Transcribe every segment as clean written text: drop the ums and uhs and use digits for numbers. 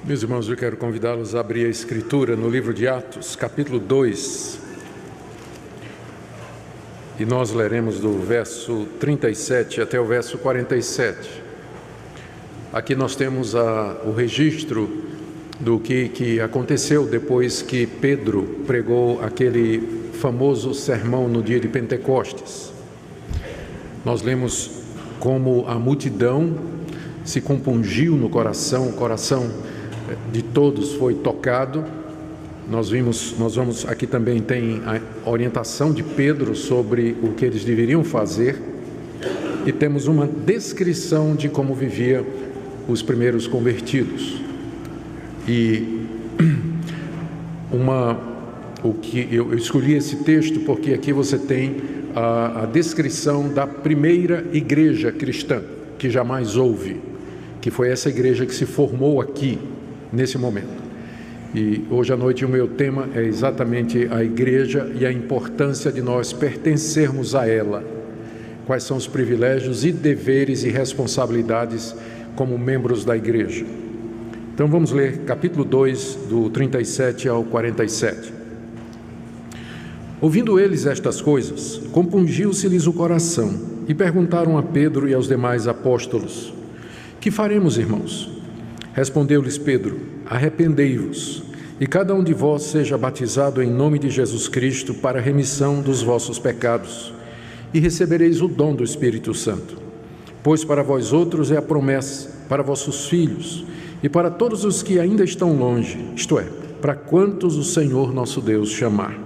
Meus irmãos, eu quero convidá-los a abrir a Escritura no livro de Atos, capítulo 2. E nós leremos do verso 37 até o verso 47. Aqui nós temos o registro do que aconteceu depois que Pedro pregou aquele famoso sermão no dia de Pentecostes. Nós lemos como a multidão se compungiu no coração, o coração de todos foi tocado. Nós vamos, aqui também tem a orientação de Pedro sobre o que eles deveriam fazer, e temos uma descrição de como vivia os primeiros convertidos. E eu escolhi esse texto porque aqui você tem a descrição da primeira igreja cristã que jamais houve, que foi essa igreja que se formou aqui nesse momento. E hoje à noite o meu tema é exatamente a igreja e a importância de nós pertencermos a ela. Quais são os privilégios e deveres e responsabilidades como membros da igreja. Então vamos ler capítulo 2, do 37 ao 47. Ouvindo eles estas coisas, compungiu-se-lhes o coração e perguntaram a Pedro e aos demais apóstolos: que faremos, irmãos? Respondeu-lhes Pedro: arrependei-vos, e cada um de vós seja batizado em nome de Jesus Cristo para a remissão dos vossos pecados, e recebereis o dom do Espírito Santo. Pois para vós outros é a promessa, para vossos filhos, e para todos os que ainda estão longe, isto é, para quantos o Senhor nosso Deus chamar.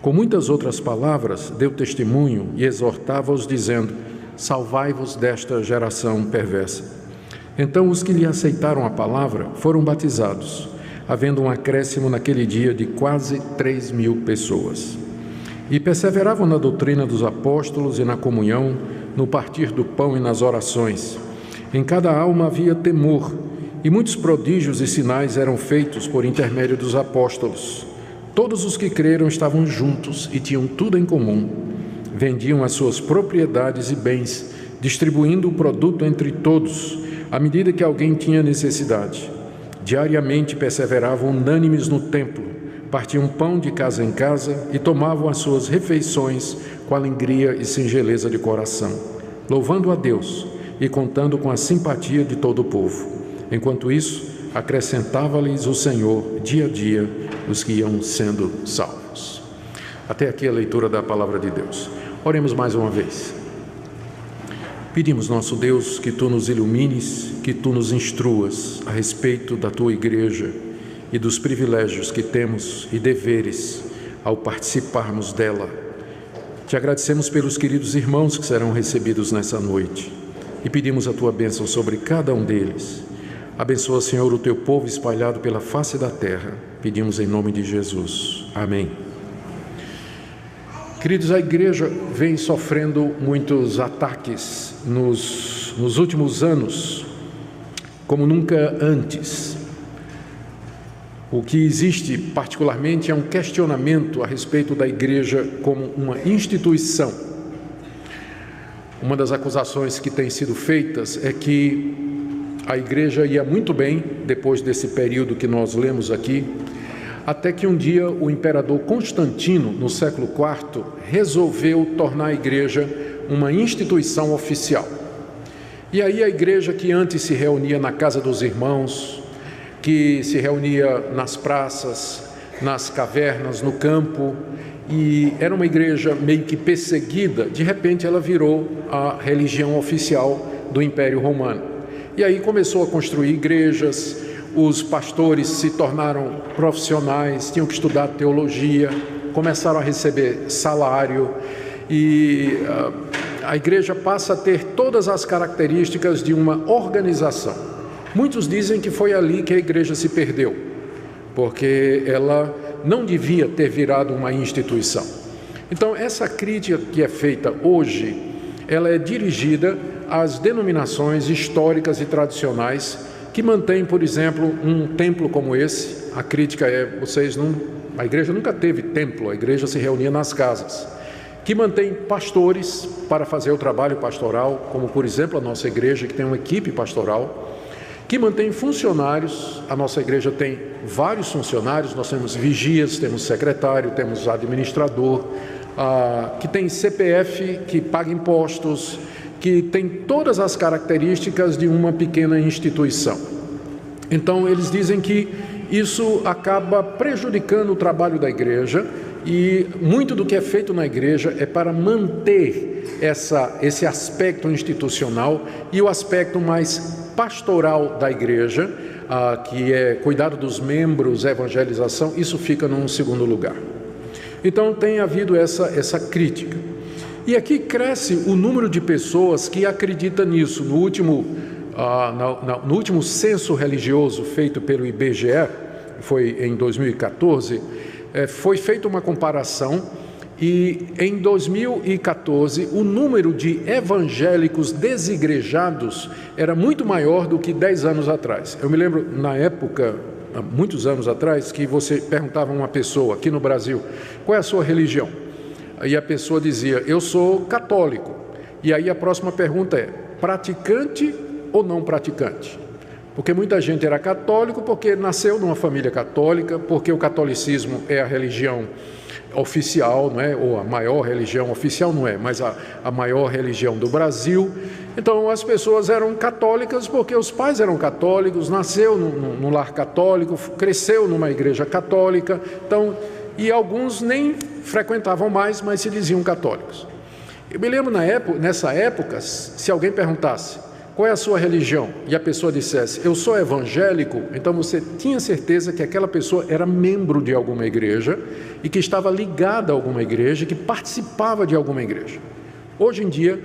Com muitas outras palavras, deu testemunho e exortava-os, dizendo: salvai-vos desta geração perversa. Então os que lhe aceitaram a palavra foram batizados, havendo um acréscimo naquele dia de quase 3.000 pessoas. E perseveravam na doutrina dos apóstolos e na comunhão, no partir do pão e nas orações. Em cada alma havia temor, e muitos prodígios e sinais eram feitos por intermédio dos apóstolos. Todos os que creram estavam juntos e tinham tudo em comum. Vendiam as suas propriedades e bens, distribuindo o produto entre todos, à medida que alguém tinha necessidade. Diariamente perseveravam unânimes no templo, partiam pão de casa em casa e tomavam as suas refeições com alegria e singeleza de coração, louvando a Deus e contando com a simpatia de todo o povo. Enquanto isso, acrescentava-lhes o Senhor dia a dia os que iam sendo salvos. Até aqui a leitura da palavra de Deus. Oremos mais uma vez. Pedimos, nosso Deus, que Tu nos ilumines, que Tu nos instruas a respeito da Tua igreja e dos privilégios que temos e deveres ao participarmos dela. Te agradecemos pelos queridos irmãos que serão recebidos nessa noite e pedimos a Tua bênção sobre cada um deles. Abençoa, Senhor, o Teu povo espalhado pela face da terra. Pedimos em nome de Jesus. Amém. Queridos, a igreja vem sofrendo muitos ataques nos últimos anos, como nunca antes. O que existe particularmente é um questionamento a respeito da igreja como uma instituição. Uma das acusações que têm sido feitas é que a igreja ia muito bem depois desse período que nós lemos aqui, até que um dia o imperador Constantino, no século IV, resolveu tornar a igreja uma instituição oficial. E aí a igreja, que antes se reunia na casa dos irmãos, que se reunia nas praças, nas cavernas, no campo, e era uma igreja meio que perseguida, de repente ela virou a religião oficial do Império Romano. E aí começou a construir igrejas. Os pastores se tornaram profissionais, tinham que estudar teologia, começaram a receber salário, e a igreja passa a ter todas as características de uma organização. Muitos dizem que foi ali que a igreja se perdeu, porque ela não devia ter virado uma instituição. Então, essa crítica que é feita hoje, ela é dirigida às denominações históricas e tradicionais que mantém, por exemplo, um templo como esse. A crítica é: a igreja nunca teve templo, a igreja se reunia nas casas. Que mantém pastores para fazer o trabalho pastoral, como por exemplo a nossa igreja, que tem uma equipe pastoral, que mantém funcionários. A nossa igreja tem vários funcionários, nós temos vigias, temos secretário, temos administrador, que tem CPF, que paga impostos, que tem todas as características de uma pequena instituição. Então, eles dizem que isso acaba prejudicando o trabalho da igreja, e muito do que é feito na igreja é para manter esse aspecto institucional e o aspecto mais pastoral da igreja, que é cuidado dos membros, evangelização, isso fica num segundo lugar. Então tem havido essa crítica. E aqui cresce o número de pessoas que acreditam nisso. No último censo religioso feito pelo IBGE, foi em 2014, foi feita uma comparação, e em 2014 o número de evangélicos desigrejados era muito maior do que 10 anos atrás. Eu me lembro, na época, há muitos anos atrás, que você perguntava a uma pessoa aqui no Brasil: qual é a sua religião? Aí a pessoa dizia: eu sou católico. E aí a próxima pergunta é: praticante ou não praticante? Porque muita gente era católico porque nasceu numa família católica, porque o catolicismo é a religião oficial, não é? Ou a maior religião oficial, não é, mas a maior religião do Brasil. Então as pessoas eram católicas porque os pais eram católicos, nasceu num lar católico, cresceu numa igreja católica, então, e alguns nem frequentavam mais, mas se diziam católicos. Eu me lembro nessa época, se alguém perguntasse: qual é a sua religião? E a pessoa dissesse: eu sou evangélico, então você tinha certeza que aquela pessoa era membro de alguma igreja e que estava ligada a alguma igreja, que participava de alguma igreja. Hoje em dia,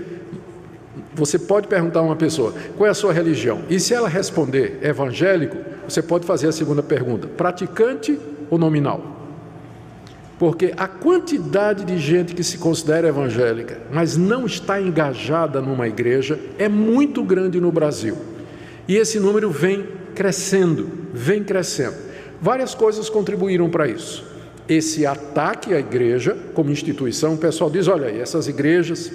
você pode perguntar a uma pessoa: qual é a sua religião? E se ela responder evangélico, você pode fazer a segunda pergunta: praticante ou nominal? Porque a quantidade de gente que se considera evangélica, mas não está engajada numa igreja, é muito grande no Brasil. E esse número vem crescendo, vem crescendo. Várias coisas contribuíram para isso. Esse ataque à igreja como instituição, o pessoal diz: olha aí, essas igrejas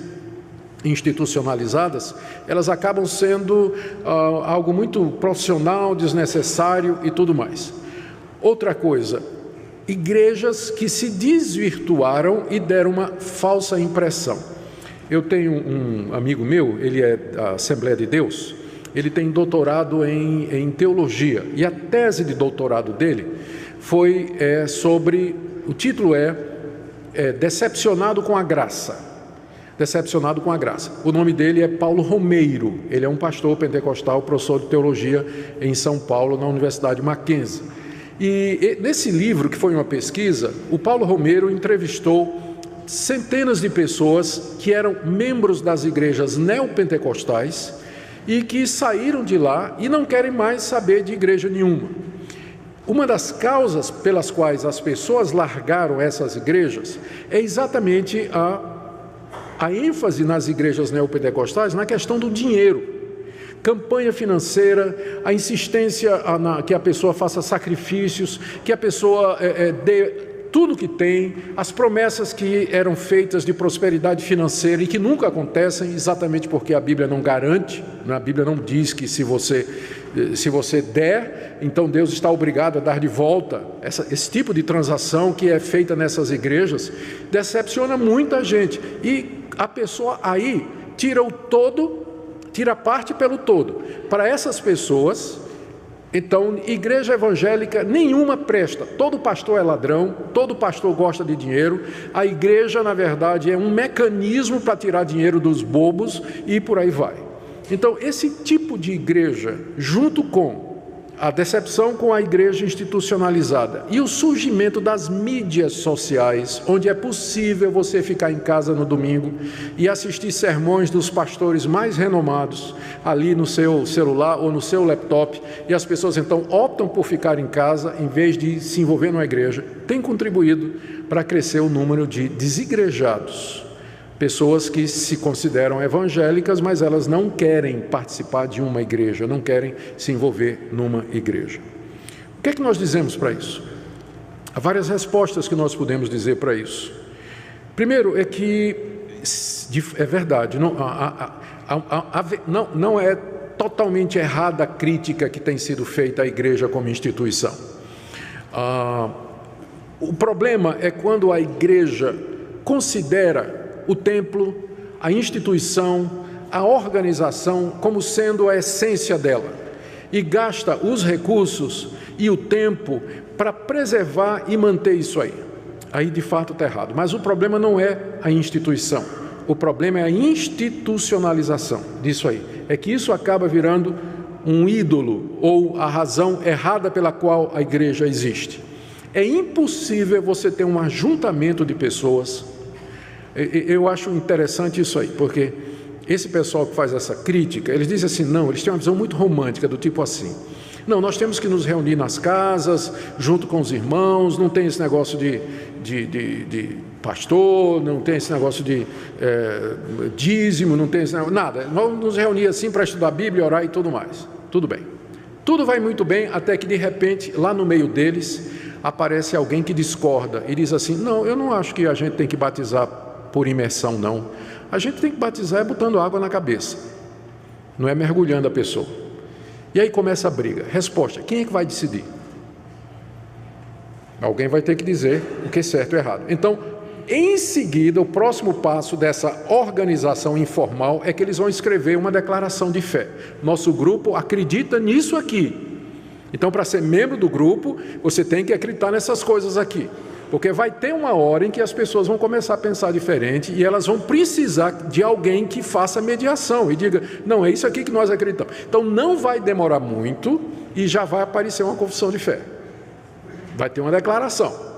institucionalizadas, elas acabam sendo algo muito profissional, desnecessário e tudo mais. Outra coisa: igrejas que se desvirtuaram e deram uma falsa impressão. Eu tenho um amigo meu, ele é da Assembleia de Deus, ele tem doutorado em teologia, e a tese de doutorado dele foi sobre, o título é Decepcionado com a Graça. Decepcionado com a Graça. O nome dele é Paulo Romeiro, ele é um pastor pentecostal, professor de teologia em São Paulo, na Universidade Mackenzie. E nesse livro, que foi uma pesquisa, o Paulo Romeiro entrevistou centenas de pessoas que eram membros das igrejas neopentecostais e que saíram de lá e não querem mais saber de igreja nenhuma. Uma das causas pelas quais as pessoas largaram essas igrejas é exatamente a ênfase nas igrejas neopentecostais na questão do dinheiro. Campanha financeira, a insistência que a pessoa faça sacrifícios, que a pessoa dê tudo que tem, as promessas que eram feitas de prosperidade financeira e que nunca acontecem, exatamente porque a Bíblia não garante, a Bíblia não diz que se você der, então Deus está obrigado a dar de volta. Esse tipo de transação que é feita nessas igrejas decepciona muita gente, e a pessoa aí tira o todo, tira parte pelo todo. Para essas pessoas, então, igreja evangélica nenhuma presta. Todo pastor é ladrão, todo pastor gosta de dinheiro. A igreja, na verdade, é um mecanismo para tirar dinheiro dos bobos e por aí vai. Então, esse tipo de igreja, junto com a decepção com a igreja institucionalizada e o surgimento das mídias sociais, onde é possível você ficar em casa no domingo e assistir sermões dos pastores mais renomados ali no seu celular ou no seu laptop, e as pessoas então optam por ficar em casa em vez de se envolver numa igreja, tem contribuído para crescer o número de desigrejados. Pessoas que se consideram evangélicas, mas elas não querem participar de uma igreja, não querem se envolver numa igreja. O que é que nós dizemos para isso? Há várias respostas que nós podemos dizer para isso. Primeiro é que é verdade, não é totalmente errada a crítica que tem sido feita à igreja como instituição. O problema é quando a igreja considera o templo, a instituição, a organização como sendo a essência dela e gasta os recursos e o tempo para preservar e manter isso aí. Aí de fato está errado. Mas o problema não é a instituição, o problema é a institucionalização disso aí. É que isso acaba virando um ídolo ou a razão errada pela qual a igreja existe. É impossível você ter um ajuntamento de pessoas. Eu acho interessante isso aí, porque esse pessoal que faz essa crítica, eles dizem assim, não, eles têm uma visão muito romântica, do tipo assim, não, nós temos que nos reunir nas casas, junto com os irmãos, não tem esse negócio de pastor, não tem esse negócio de dízimo, não tem esse negócio, nada, vamos nos reunir assim para estudar a Bíblia, orar e tudo mais, tudo bem. Tudo vai muito bem, até que de repente, lá no meio deles, aparece alguém que discorda e diz assim, não, eu não acho que a gente tem que batizar por imersão, não. A gente tem que batizar botando água na cabeça, não é mergulhando a pessoa. E aí começa a briga. Resposta, quem é que vai decidir? Alguém vai ter que dizer o que é certo e errado. Então, em seguida, o próximo passo dessa organização informal é que eles vão escrever uma declaração de fé. Nosso grupo acredita nisso aqui. Então, para ser membro do grupo, você tem que acreditar nessas coisas aqui. Porque vai ter uma hora em que as pessoas vão começar a pensar diferente e elas vão precisar de alguém que faça mediação e diga, não, é isso aqui que nós acreditamos. Então, não vai demorar muito e já vai aparecer uma confissão de fé. Vai ter uma declaração.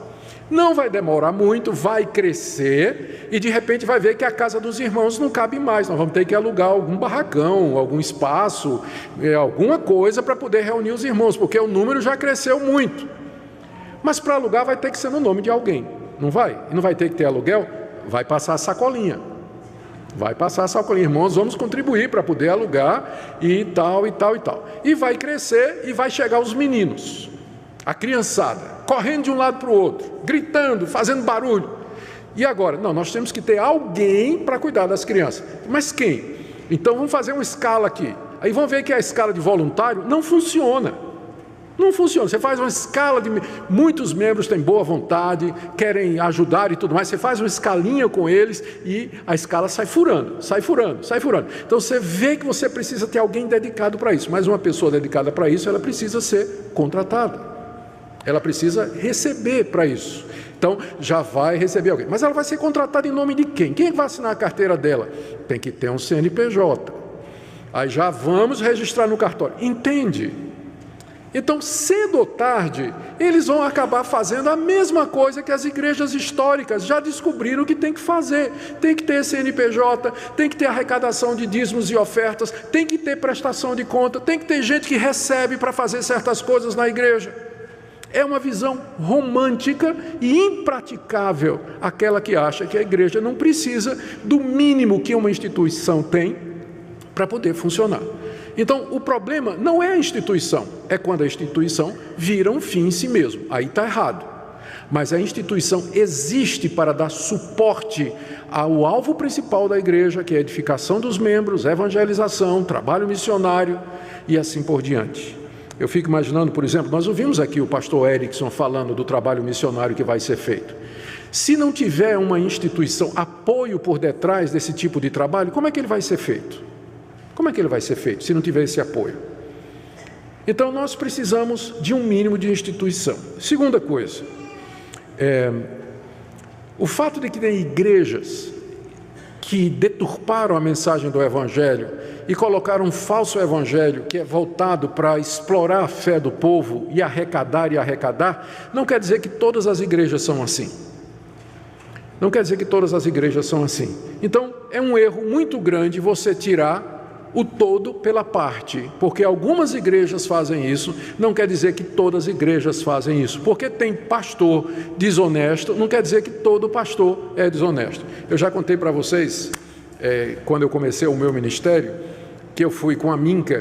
Não vai demorar muito, vai crescer e de repente vai ver que a casa dos irmãos não cabe mais. Nós vamos ter que alugar algum barracão, algum espaço, alguma coisa para poder reunir os irmãos, porque o número já cresceu muito. Mas para alugar vai ter que ser no nome de alguém, não vai? E não vai ter que ter aluguel? Vai passar a sacolinha. Vai passar a sacolinha. Irmãos, vamos contribuir para poder alugar e tal, e tal, e tal. E vai crescer e vai chegar os meninos, a criançada, correndo de um lado para o outro, gritando, fazendo barulho. E agora? Não, nós temos que ter alguém para cuidar das crianças. Mas quem? Então vamos fazer uma escala aqui. Aí vão ver que a escala de voluntário não funciona. Não funciona, você faz uma escala de... Muitos membros têm boa vontade, querem ajudar e tudo mais, você faz uma escalinha com eles e a escala sai furando, sai furando, sai furando. Então você vê que você precisa ter alguém dedicado para isso, mas uma pessoa dedicada para isso, ela precisa ser contratada. Ela precisa receber para isso. Então já vai receber alguém. Mas ela vai ser contratada em nome de quem? Quem vai assinar a carteira dela? Tem que ter um CNPJ. Aí já vamos registrar no cartório. Entende? Então, cedo ou tarde, eles vão acabar fazendo a mesma coisa que as igrejas históricas já descobriram que tem que fazer. Tem que ter CNPJ, tem que ter arrecadação de dízimos e ofertas, tem que ter prestação de conta, tem que ter gente que recebe para fazer certas coisas na igreja. É uma visão romântica e impraticável, aquela que acha que a igreja não precisa do mínimo que uma instituição tem para poder funcionar. Então, o problema não é a instituição, é quando a instituição vira um fim em si mesmo. Aí está errado. Mas a instituição existe para dar suporte ao alvo principal da igreja, que é a edificação dos membros, evangelização, trabalho missionário e assim por diante. Eu fico imaginando, por exemplo, nós ouvimos aqui o pastor Erickson falando do trabalho missionário que vai ser feito. Se não tiver uma instituição, apoio por detrás desse tipo de trabalho, como é que ele vai ser feito? Como é que ele vai ser feito se não tiver esse apoio? Então nós precisamos de um mínimo de instituição. Segunda coisa, o fato de que tem igrejas que deturparam a mensagem do Evangelho e colocaram um falso Evangelho que é voltado para explorar a fé do povo e arrecadar, não quer dizer que todas as igrejas são assim. Não quer dizer que todas as igrejas são assim. Então é um erro muito grande você tirar o todo pela parte, porque algumas igrejas fazem isso, não quer dizer que todas as igrejas fazem isso, porque tem pastor desonesto, não quer dizer que todo pastor é desonesto. Eu já contei para vocês, quando eu comecei o meu ministério, que eu fui com a Minca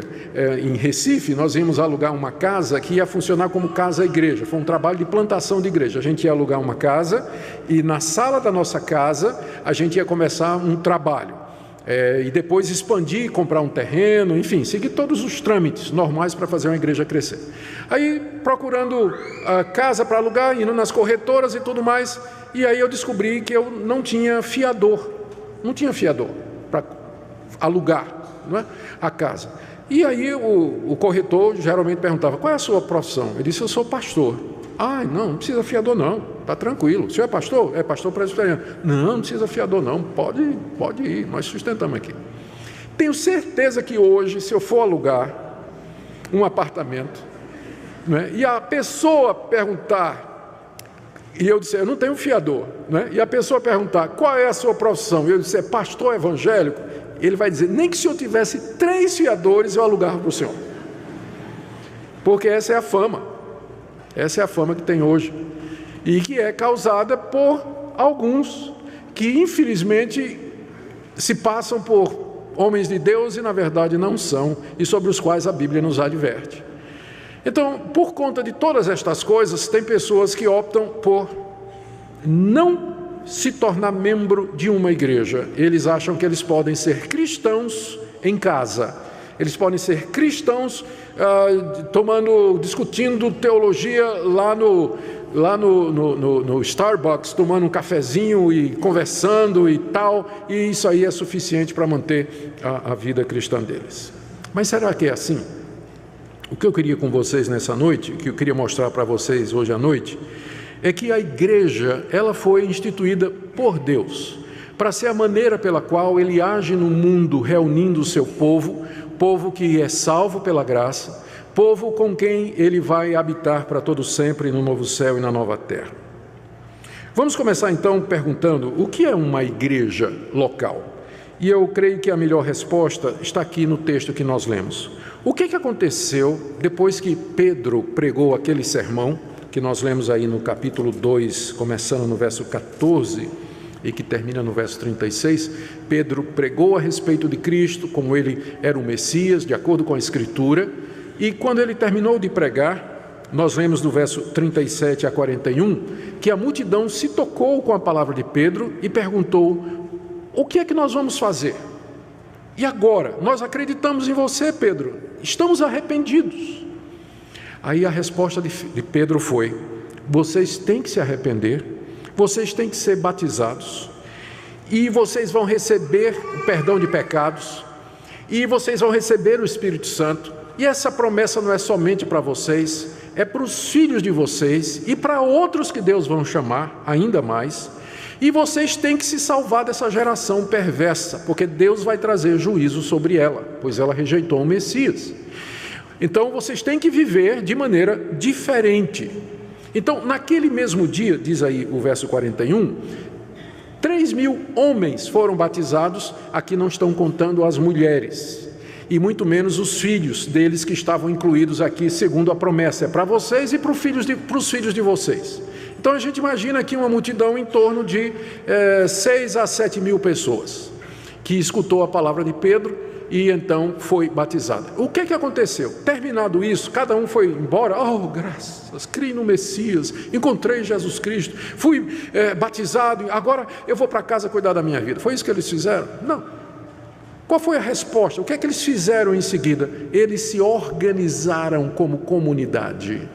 em Recife, nós íamos alugar uma casa que ia funcionar como casa-igreja, foi um trabalho de plantação de igreja. A gente ia alugar uma casa e na sala da nossa casa a gente ia começar um trabalho. e depois expandir, comprar um terreno, enfim, seguir todos os trâmites normais para fazer uma igreja crescer. Aí, procurando casa para alugar, indo nas corretoras e tudo mais, e aí eu descobri que eu não tinha fiador para alugar, não é, a casa. E aí o corretor geralmente perguntava: qual é a sua profissão? Ele disse: eu sou pastor. Ah, não precisa fiador não, está tranquilo. O senhor é pastor? É pastor presbiteriano. Não precisa fiador não, pode ir, nós sustentamos aqui. Tenho certeza que hoje, se eu for alugar um apartamento, né, e a pessoa perguntar, e eu disser: eu não tenho fiador, né, e a pessoa perguntar: qual é a sua profissão? E eu disser: pastor evangélico, ele vai dizer: nem que se eu tivesse 3 fiadores eu alugava para o senhor. Porque essa é a fama que tem hoje, e que é causada por alguns que infelizmente se passam por homens de Deus e na verdade não são, e sobre os quais a Bíblia nos adverte. Então, por conta de todas estas coisas, tem pessoas que optam por não se tornar membro de uma igreja. Eles acham que eles podem ser cristãos em casa. Eles podem ser cristãos discutindo teologia lá no Starbucks, tomando um cafezinho e conversando e tal, e isso aí é suficiente para manter a vida cristã deles. Mas será que é assim? O que eu queria com vocês nessa noite, o que eu queria mostrar para vocês hoje à noite, é que a igreja, ela foi instituída por Deus, para ser a maneira pela qual Ele age no mundo, reunindo o seu povo que é salvo pela graça, povo com quem Ele vai habitar para todo sempre no novo céu e na nova terra. Vamos começar então perguntando: o que é uma igreja local? E eu creio que a melhor resposta está aqui no texto que nós lemos. O que aconteceu depois que Pedro pregou aquele sermão, que nós lemos aí no capítulo 2, começando no verso 14, e que termina no verso 36, Pedro pregou a respeito de Cristo, como Ele era o Messias, de acordo com a Escritura, e quando ele terminou de pregar, nós lemos no verso 37 a 41, que a multidão se tocou com a palavra de Pedro e perguntou: o que é que nós vamos fazer? E agora? Nós acreditamos em você, Pedro, estamos arrependidos. Aí a resposta de Pedro foi: vocês têm que se arrepender, vocês têm que ser batizados, e vocês vão receber o perdão de pecados, e vocês vão receber o Espírito Santo, e essa promessa não é somente para vocês, é para os filhos de vocês, e para outros que Deus vão chamar ainda mais, e vocês têm que se salvar dessa geração perversa, porque Deus vai trazer juízo sobre ela, pois ela rejeitou o Messias. Então vocês têm que viver de maneira diferente. Então, naquele mesmo dia, diz aí o verso 41, 3.000 homens foram batizados, aqui não estão contando as mulheres, e muito menos os filhos deles que estavam incluídos aqui, segundo a promessa, é para vocês e para os filhos de vocês. Então a gente imagina aqui uma multidão em torno de 6 a 7 mil pessoas, que escutou a palavra de Pedro, e então foi batizada. O que aconteceu? Terminado isso, cada um foi embora. Oh, graças, criei no Messias, encontrei Jesus Cristo, fui batizado, agora eu vou para casa cuidar da minha vida. Foi isso que eles fizeram? Não. Qual foi a resposta? O que é que eles fizeram em seguida? Eles se organizaram como comunidade.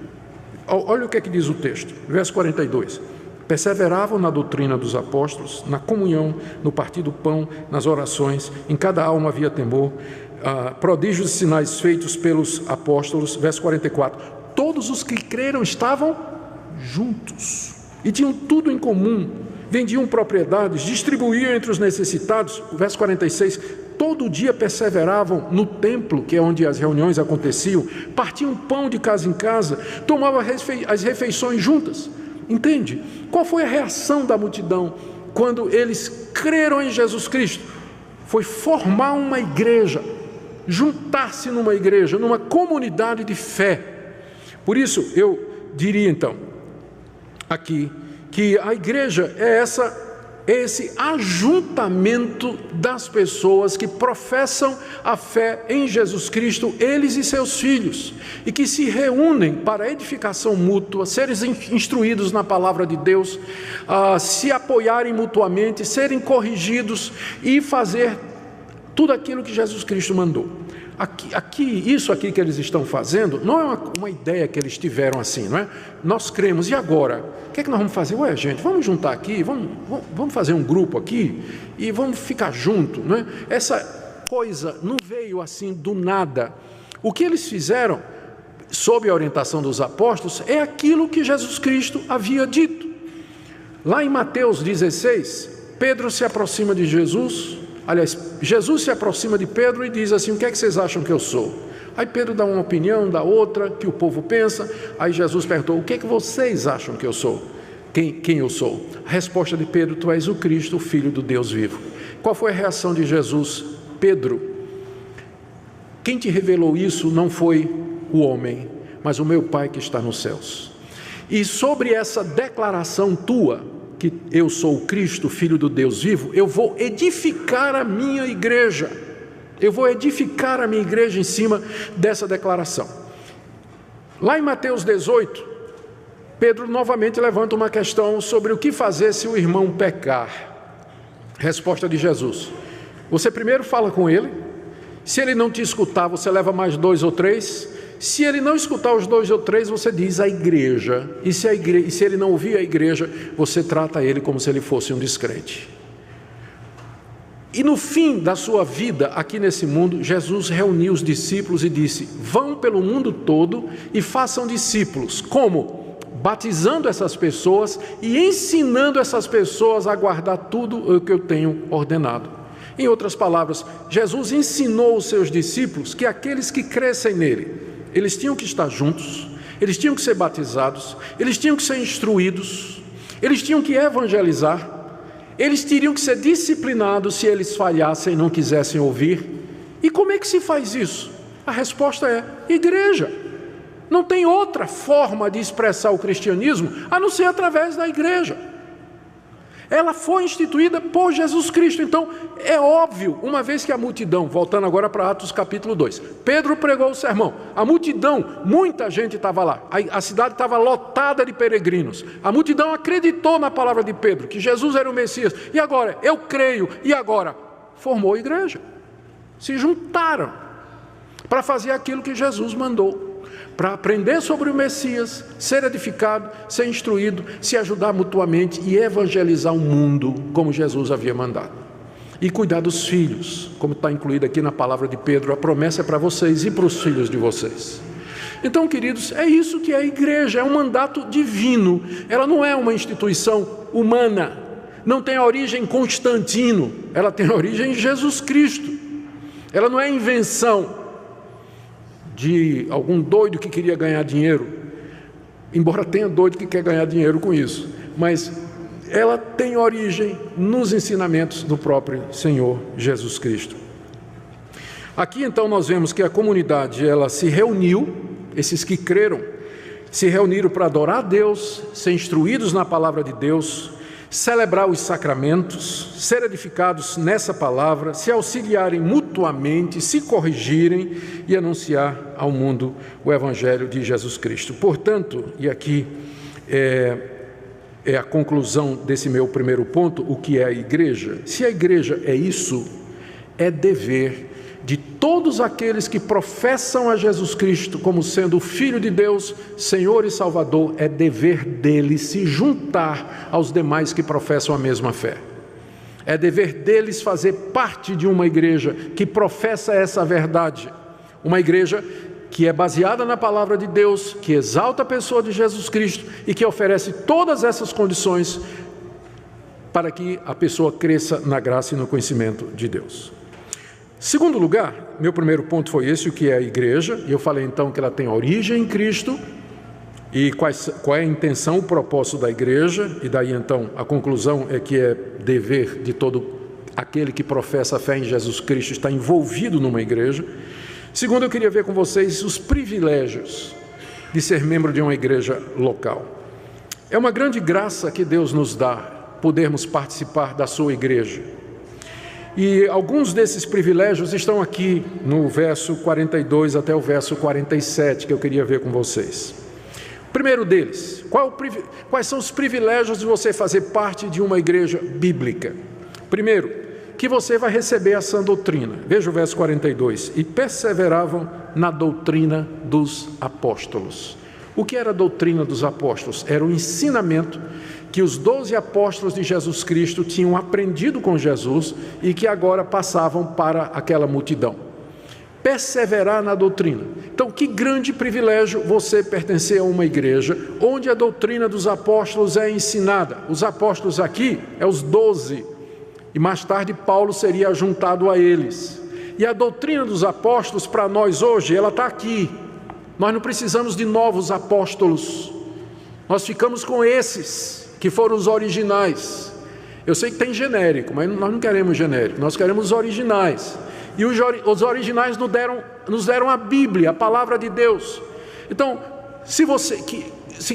Olha o que é que diz o texto, verso 42. Perseveravam na doutrina dos apóstolos, na comunhão, no partir do pão, nas orações, em cada alma havia temor, prodígios e sinais feitos pelos apóstolos. Verso 44, todos os que creram estavam juntos e tinham tudo em comum, vendiam propriedades, distribuíam entre os necessitados. Verso 46, todo dia perseveravam no templo, que é onde as reuniões aconteciam, partiam pão de casa em casa, tomavam as refeições juntas. Entende? Qual foi a reação da multidão quando eles creram em Jesus Cristo? Foi formar uma igreja, juntar-se numa igreja, numa comunidade de fé. Por isso, eu diria então, aqui, que a igreja é esse ajuntamento das pessoas que professam a fé em Jesus Cristo, eles e seus filhos, e que se reúnem para edificação mútua, serem instruídos na palavra de Deus, se apoiarem mutuamente, serem corrigidos e fazer tudo aquilo que Jesus Cristo mandou. Isso aqui que eles estão fazendo não é uma ideia que eles tiveram assim, não é? Nós cremos, e agora? O que é que nós vamos fazer? Ué, gente, vamos juntar aqui, vamos fazer um grupo aqui e vamos ficar junto, não é? Essa coisa não veio assim do nada. O que eles fizeram, sob a orientação dos apóstolos, é aquilo que Jesus Cristo havia dito. Lá em Mateus 16, Pedro se aproxima de Jesus. Aliás, Jesus se aproxima de Pedro e diz assim: o que é que vocês acham que eu sou? Aí Pedro dá uma opinião, dá outra, que o povo pensa. Aí Jesus perguntou: o que é que vocês acham que eu sou? Quem eu sou? A resposta de Pedro: tu és o Cristo, o Filho do Deus vivo. Qual foi a reação de Jesus? Pedro, quem te revelou isso não foi o homem, mas o meu Pai que está nos céus. E sobre essa declaração tua, que eu sou o Cristo, Filho do Deus vivo, eu vou edificar a minha igreja. Eu vou edificar a minha igreja em cima dessa declaração. Lá em Mateus 18, Pedro novamente levanta uma questão sobre o que fazer se o irmão pecar. Resposta de Jesus: você primeiro fala com ele, se ele não te escutar, você leva mais 2 ou 3, se ele não escutar os 2 ou 3, você diz à igreja, e se ele não ouvir a igreja, você trata ele como se ele fosse um descrente. E no fim da sua vida aqui nesse mundo, Jesus reuniu os discípulos e disse: vão pelo mundo todo e façam discípulos. Como? Batizando essas pessoas e ensinando essas pessoas a guardar tudo o que eu tenho ordenado. Em outras palavras, Jesus ensinou os seus discípulos que aqueles que crescem nele, eles tinham que estar juntos, eles tinham que ser batizados, eles tinham que ser instruídos, eles tinham que evangelizar, eles teriam que ser disciplinados se eles falhassem e não quisessem ouvir. E como é que se faz isso? A resposta é: igreja. Não tem outra forma de expressar o cristianismo a não ser através da igreja. Ela foi instituída por Jesus Cristo. Então, é óbvio, uma vez que a multidão, voltando agora para Atos capítulo 2, Pedro pregou o sermão, a multidão, muita gente estava lá, a cidade estava lotada de peregrinos, a multidão acreditou na palavra de Pedro, que Jesus era o Messias, e agora, eu creio, e agora, formou a igreja, se juntaram para fazer aquilo que Jesus mandou, para aprender sobre o Messias, ser edificado, ser instruído, se ajudar mutuamente e evangelizar o mundo, como Jesus havia mandado. E cuidar dos filhos, como está incluído aqui na palavra de Pedro, a promessa é para vocês e para os filhos de vocês. Então, queridos, é isso que é a igreja, é um mandato divino, ela não é uma instituição humana, não tem origem em Constantino, ela tem origem em Jesus Cristo, ela não é invenção de algum doido que queria ganhar dinheiro, embora tenha doido que quer ganhar dinheiro com isso, mas ela tem origem nos ensinamentos do próprio Senhor Jesus Cristo. Aqui então nós vemos que a comunidade, ela se reuniu, esses que creram, se reuniram para adorar a Deus, ser instruídos na palavra de Deus, celebrar os sacramentos, ser edificados nessa palavra, se auxiliarem mutuamente, se corrigirem e anunciar ao mundo o Evangelho de Jesus Cristo. Portanto, e aqui é a conclusão desse meu primeiro ponto, o que é a igreja? Se a igreja é isso, é dever de todos aqueles que professam a Jesus Cristo como sendo o Filho de Deus, Senhor e Salvador, é dever deles se juntar aos demais que professam a mesma fé. É dever deles fazer parte de uma igreja que professa essa verdade, uma igreja que é baseada na palavra de Deus, que exalta a pessoa de Jesus Cristo e que oferece todas essas condições para que a pessoa cresça na graça e no conhecimento de Deus. Segundo lugar, meu primeiro ponto foi esse, o que é a igreja, e eu falei então que ela tem origem em Cristo, e qual é a intenção, o propósito da igreja, e daí então a conclusão é que é dever de todo aquele que professa a fé em Jesus Cristo estar envolvido numa igreja. Segundo, eu queria ver com vocês os privilégios de ser membro de uma igreja local. É uma grande graça que Deus nos dá, podermos participar da sua igreja. E alguns desses privilégios estão aqui no verso 42 até o verso 47, que eu queria ver com vocês. O primeiro deles, quais são os privilégios de você fazer parte de uma igreja bíblica? Primeiro, que você vai receber a sã doutrina. Veja o verso 42. E perseveravam na doutrina dos apóstolos. O que era a doutrina dos apóstolos? Era o ensinamento que os 12 apóstolos de Jesus Cristo tinham aprendido com Jesus e que agora passavam para aquela multidão. Perseverar na doutrina. Então, que grande privilégio você pertencer a uma igreja onde a doutrina dos apóstolos é ensinada. Os apóstolos aqui é os 12, e mais tarde Paulo seria juntado a eles. E a doutrina dos apóstolos para nós hoje, ela está aqui. Nós não precisamos de novos apóstolos. Nós ficamos com esses que foram os originais. Eu sei que tem genérico, mas nós não queremos genérico, nós queremos os originais. E os originais nos deram a Bíblia, a palavra de Deus. Então,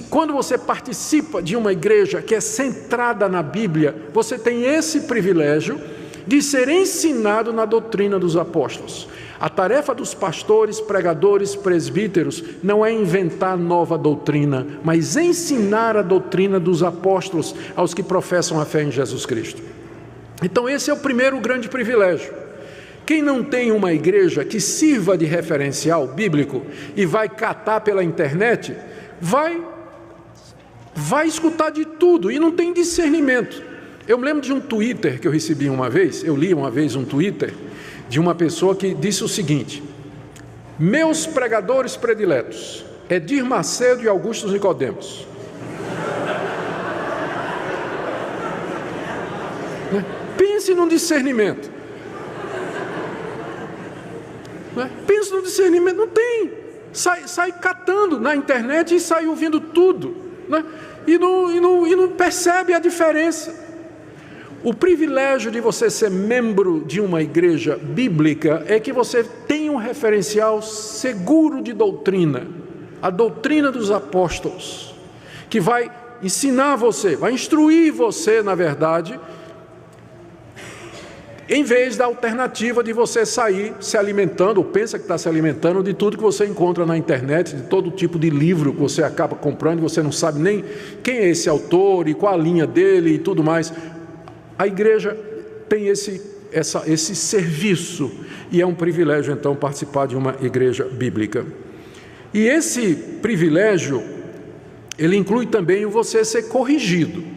quando você participa de uma igreja que é centrada na Bíblia, você tem esse privilégio de ser ensinado na doutrina dos apóstolos. A tarefa dos pastores, pregadores, presbíteros não é inventar nova doutrina, mas ensinar a doutrina dos apóstolos aos que professam a fé em Jesus Cristo. Então esse é o primeiro grande privilégio. Quem não tem uma igreja que sirva de referencial bíblico e vai catar pela internet, vai escutar de tudo e não tem discernimento. Eu me lembro de um Twitter que eu recebi uma vez, eu li uma vez um Twitter de uma pessoa que disse o seguinte: meus pregadores prediletos, Edir Macedo e Augusto Nicodemos. Pense num discernimento. Pense no discernimento, não tem. Sai catando na internet e sai ouvindo tudo, né? E não percebe a diferença. O privilégio de você ser membro de uma igreja bíblica é que você tem um referencial seguro de doutrina, a doutrina dos apóstolos, que vai ensinar você, vai instruir você, na verdade, em vez da alternativa de você sair se alimentando, ou pensa que está se alimentando de tudo que você encontra na internet, de todo tipo de livro que você acaba comprando, e você não sabe nem quem é esse autor e qual a linha dele e tudo mais. A igreja tem esse serviço, e é um privilégio então participar de uma igreja bíblica. E esse privilégio, ele inclui também o você ser corrigido.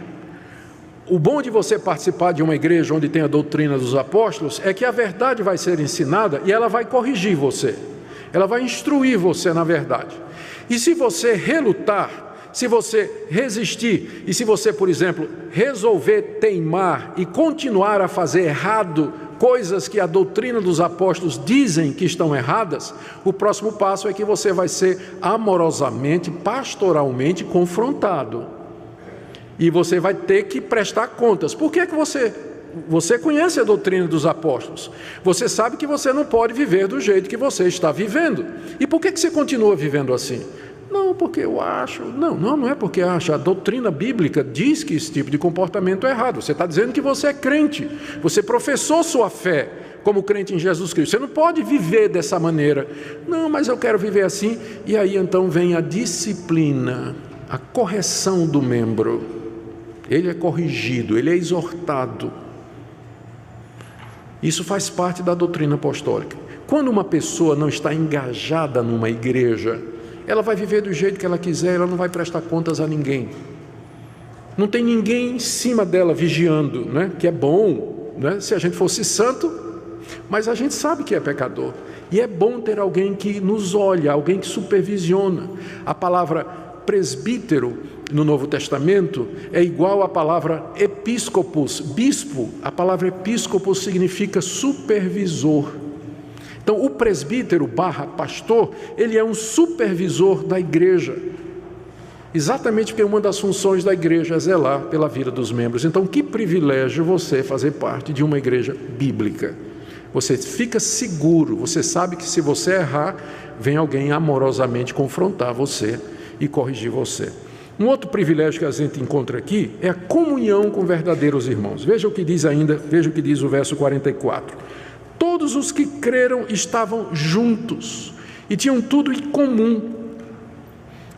O bom de você participar de uma igreja onde tem a doutrina dos apóstolos é que a verdade vai ser ensinada e ela vai corrigir você. Ela vai instruir você na verdade. E se você relutar, se você resistir, e se você, por exemplo, resolver teimar e continuar a fazer errado coisas que a doutrina dos apóstolos dizem que estão erradas, o próximo passo é que você vai ser amorosamente, pastoralmente confrontado. E você vai ter que prestar contas. Por que você conhece a doutrina dos apóstolos? Você sabe que você não pode viver do jeito que você está vivendo. E por que você continua vivendo assim? Não, porque eu acho. Não é porque acha. A doutrina bíblica diz que esse tipo de comportamento é errado. Você está dizendo que você é crente. Você professou sua fé como crente em Jesus Cristo. Você não pode viver dessa maneira. Não, mas eu quero viver assim. E aí então vem a disciplina, a correção do membro. Ele é corrigido, ele é exortado. Isso faz parte da doutrina apostólica. Quando uma pessoa não está engajada numa igreja, ela vai viver do jeito que ela quiser, ela não vai prestar contas a ninguém. Não tem ninguém em cima dela vigiando, né? Que é bom, né? Se a gente fosse santo, mas a gente sabe que é pecador. E é bom ter alguém que nos olha, alguém que supervisiona. A palavra presbítero no Novo Testamento é igual à palavra episcopos, bispo. A palavra episcopos significa supervisor. Então o presbítero / pastor, ele é um supervisor da igreja. Exatamente porque uma das funções da igreja é zelar pela vida dos membros. Então que privilégio você fazer parte de uma igreja bíblica. Você fica seguro, você sabe que se você errar, vem alguém amorosamente confrontar você e corrigir você. Um outro privilégio que a gente encontra aqui é a comunhão com verdadeiros irmãos. Veja o que diz o verso 44. Todos os que creram estavam juntos e tinham tudo em comum.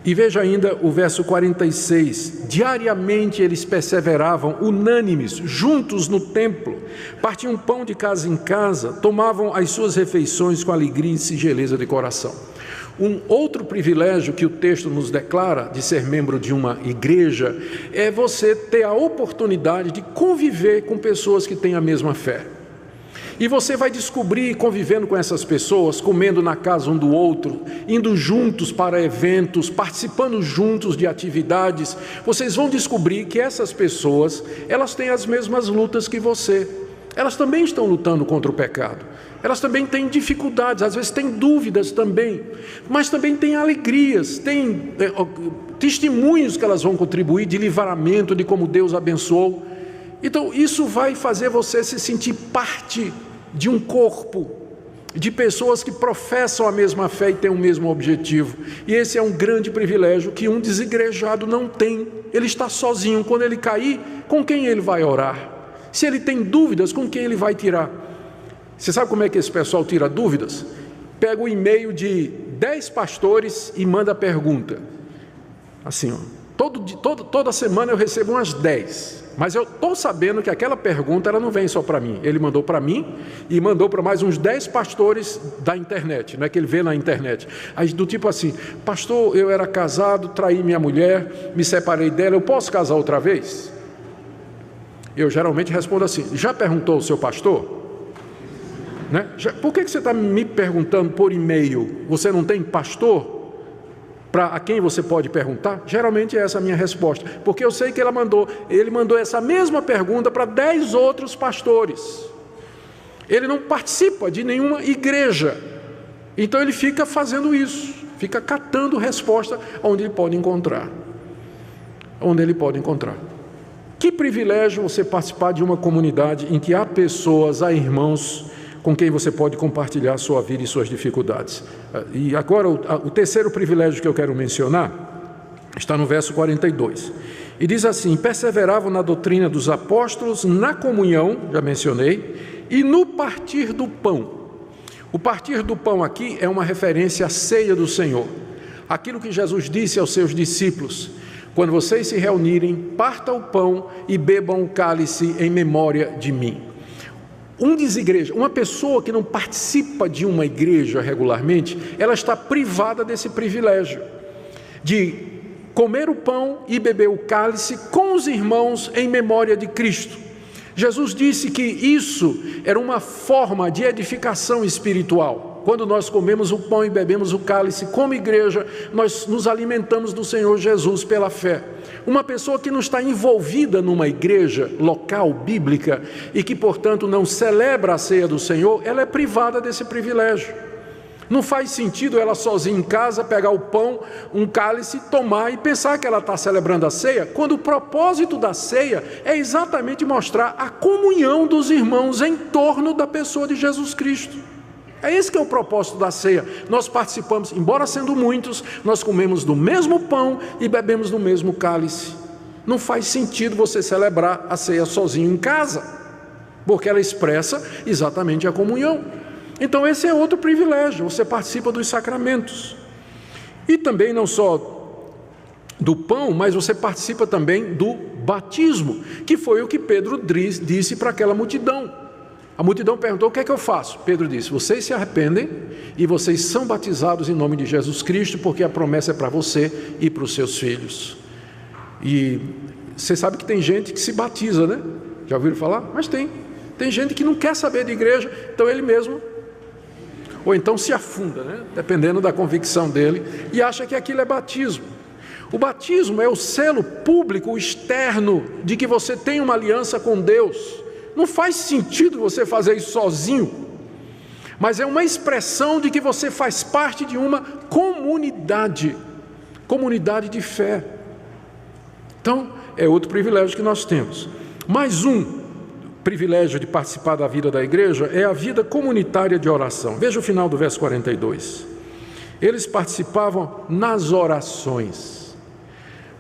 E veja ainda o verso 46, diariamente eles perseveravam unânimes, juntos no templo, partiam pão de casa em casa, tomavam as suas refeições com alegria e singeleza de coração. Um outro privilégio que o texto nos declara de ser membro de uma igreja é você ter a oportunidade de conviver com pessoas que têm a mesma fé. E você vai descobrir, convivendo com essas pessoas, comendo na casa um do outro, indo juntos para eventos, participando juntos de atividades, vocês vão descobrir que essas pessoas, elas têm as mesmas lutas que você. Elas também estão lutando contra o pecado. Elas também têm dificuldades, às vezes têm dúvidas também, mas também têm alegrias, têm testemunhos que elas vão contribuir de livramento, de como Deus abençoou. Então isso vai fazer você se sentir parte de um corpo, de pessoas que professam a mesma fé e têm o mesmo objetivo. E esse é um grande privilégio que um desigrejado não tem. Ele está sozinho. Quando ele cair, com quem ele vai orar? Se ele tem dúvidas, com quem ele vai tirar? Você sabe como é que esse pessoal tira dúvidas? Pega o e-mail de 10 pastores e manda a pergunta. Assim, toda semana eu recebo umas 10. Mas eu estou sabendo que aquela pergunta ela não vem só para mim. Ele mandou para mim e mandou para mais uns 10 pastores da internet, não é que ele vê na internet. Aí do tipo assim, pastor, eu era casado, traí minha mulher, me separei dela, eu posso casar outra vez? Eu geralmente respondo assim, já perguntou o seu pastor? Né? Por que você está me perguntando por e-mail? Você não tem pastor? A quem você pode perguntar? Geralmente é essa a minha resposta, porque eu sei que ele mandou essa mesma pergunta para 10 outros pastores. Ele não participa de nenhuma igreja, então ele fica fazendo isso, fica catando resposta onde ele pode encontrar. Que privilégio você participar de uma comunidade em que há pessoas, há irmãos com quem você pode compartilhar sua vida e suas dificuldades. E agora, o terceiro privilégio que eu quero mencionar está no verso 42. E diz assim, perseveravam na doutrina dos apóstolos, na comunhão, já mencionei, e no partir do pão. O partir do pão aqui é uma referência à ceia do Senhor. Aquilo que Jesus disse aos seus discípulos, quando vocês se reunirem, partam o pão e bebam o cálice em memória de mim. Uma pessoa que não participa de uma igreja regularmente, ela está privada desse privilégio de comer o pão e beber o cálice com os irmãos em memória de Cristo. Jesus disse que isso era uma forma de edificação espiritual. Quando nós comemos o pão e bebemos o cálice como igreja, nós nos alimentamos do Senhor Jesus pela fé. Uma pessoa que não está envolvida numa igreja local, bíblica, e que, portanto, não celebra a ceia do Senhor, ela é privada desse privilégio. Não faz sentido ela sozinha em casa pegar o pão, um cálice, tomar e pensar que ela está celebrando a ceia, quando o propósito da ceia é exatamente mostrar a comunhão dos irmãos em torno da pessoa de Jesus Cristo. É esse que é o propósito da ceia. Nós participamos, embora sendo muitos, nós comemos do mesmo pão e bebemos do mesmo cálice. Não faz sentido você celebrar a ceia sozinho em casa, porque ela expressa exatamente a comunhão. Então esse é outro privilégio, você participa dos sacramentos. E também não só do pão, mas você participa também do batismo, que foi o que Pedro disse para aquela multidão. A multidão perguntou, o que é que eu faço? Pedro disse, vocês se arrependem e vocês são batizados em nome de Jesus Cristo, porque a promessa é para você e para os seus filhos. E você sabe que tem gente que se batiza, né? Já ouviram falar? Mas tem gente que não quer saber de igreja, então ele mesmo, ou então se afunda, né? Dependendo da convicção dele, e acha que aquilo é batismo. O batismo é o selo público, externo, de que você tem uma aliança com Deus. Não faz sentido você fazer isso sozinho, mas é uma expressão de que você faz parte de uma comunidade de fé. Então, é outro privilégio que nós temos. Mais um privilégio de participar da vida da igreja é a vida comunitária de oração. Veja o final do verso 42. Eles participavam nas orações.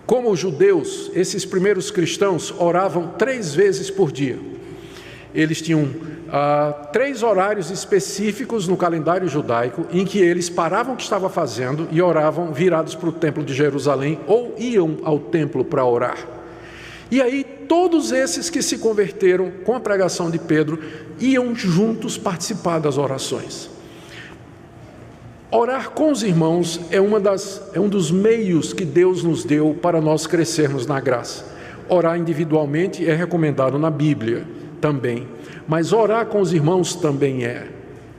Como os judeus, esses primeiros cristãos oravam 3 vezes por dia. Eles tinham 3 horários específicos no calendário judaico em que eles paravam o que estavam fazendo e oravam virados para o templo de Jerusalém ou iam ao templo para orar. E aí todos esses que se converteram com a pregação de Pedro iam juntos participar das orações. Orar com os irmãos é um dos meios que Deus nos deu para nós crescermos na graça. Orar individualmente é recomendado na Bíblia também, mas orar com os irmãos também é.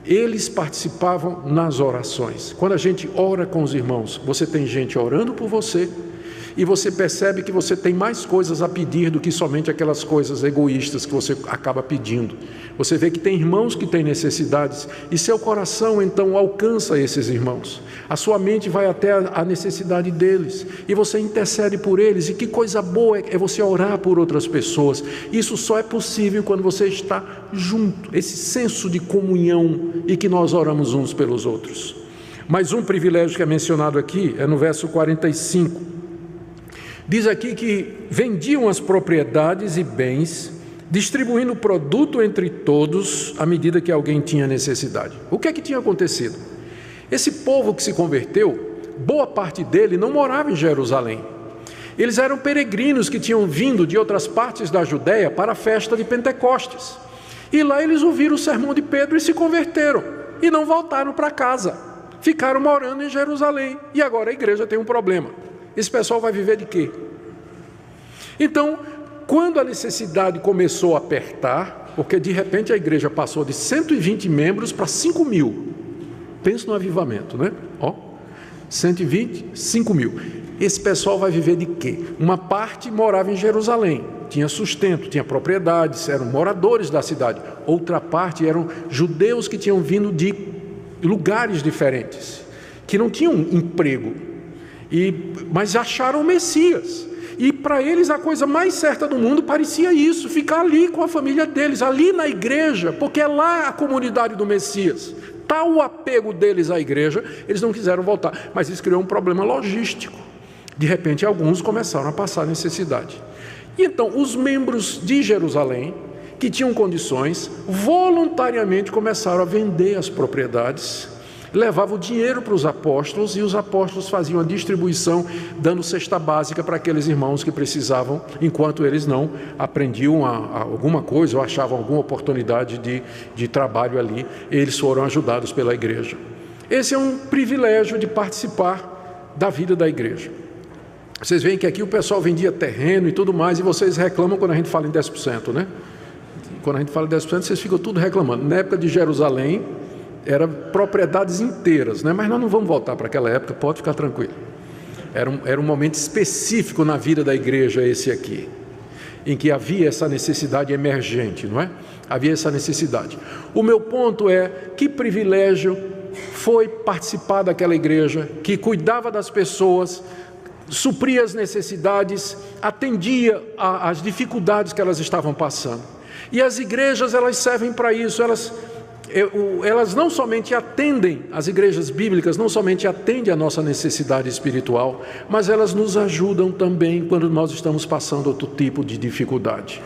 Eles participavam nas orações. Quando a gente ora com os irmãos, você tem gente orando por você e você percebe que você tem mais coisas a pedir do que somente aquelas coisas egoístas que você acaba pedindo. Você vê que tem irmãos que têm necessidades e seu coração então alcança esses irmãos. A sua mente vai até a necessidade deles e você intercede por eles. E que coisa boa é você orar por outras pessoas. Isso só é possível quando você está junto, esse senso de comunhão e que nós oramos uns pelos outros. Mais um privilégio que é mencionado aqui é no verso 45. Diz aqui que vendiam as propriedades e bens, distribuindo o produto entre todos à medida que alguém tinha necessidade. O que é que tinha acontecido? Esse povo que se converteu, boa parte dele não morava em Jerusalém. Eles eram peregrinos que tinham vindo de outras partes da Judéia para a festa de Pentecostes. E lá eles ouviram o sermão de Pedro e se converteram. E não voltaram para casa. Ficaram morando em Jerusalém. E agora a igreja tem um problema. Esse pessoal vai viver de quê? Então, quando a necessidade começou a apertar, porque de repente a igreja passou de 120 membros para 5 mil. Pensa no avivamento, né? 120, 5 mil. Esse pessoal vai viver de quê? Uma parte morava em Jerusalém, tinha sustento, tinha propriedades, eram moradores da cidade. Outra parte eram judeus que tinham vindo de lugares diferentes, que não tinham emprego. Mas acharam o Messias, e para eles a coisa mais certa do mundo parecia isso, ficar ali com a família deles, ali na igreja, porque é lá a comunidade do Messias. Tal o apego deles à igreja, eles não quiseram voltar, mas isso criou um problema logístico. De repente alguns começaram a passar necessidade, e então os membros de Jerusalém, que tinham condições, voluntariamente começaram a vender as propriedades, levavam o dinheiro para os apóstolos e os apóstolos faziam a distribuição, dando cesta básica para aqueles irmãos que precisavam, enquanto eles não aprendiam alguma coisa ou achavam alguma oportunidade de trabalho ali, eles foram ajudados pela igreja. Esse é um privilégio de participar da vida da igreja. Vocês veem que aqui o pessoal vendia terreno e tudo mais, e vocês reclamam quando a gente fala em 10%, né? Quando a gente fala em 10%, vocês ficam tudo reclamando. Na época de Jerusalém, eram propriedades inteiras, né? Mas nós não vamos voltar para aquela época, pode ficar tranquilo. Era um momento específico na vida da igreja esse aqui, em que havia essa necessidade emergente, não é? Havia essa necessidade. O meu ponto é, que privilégio foi participar daquela igreja que cuidava das pessoas, supria as necessidades, atendia às dificuldades que elas estavam passando. E as igrejas, elas servem para isso, elas não somente atendem, as igrejas bíblicas não somente atendem a nossa necessidade espiritual, mas elas nos ajudam também quando nós estamos passando outro tipo de dificuldade.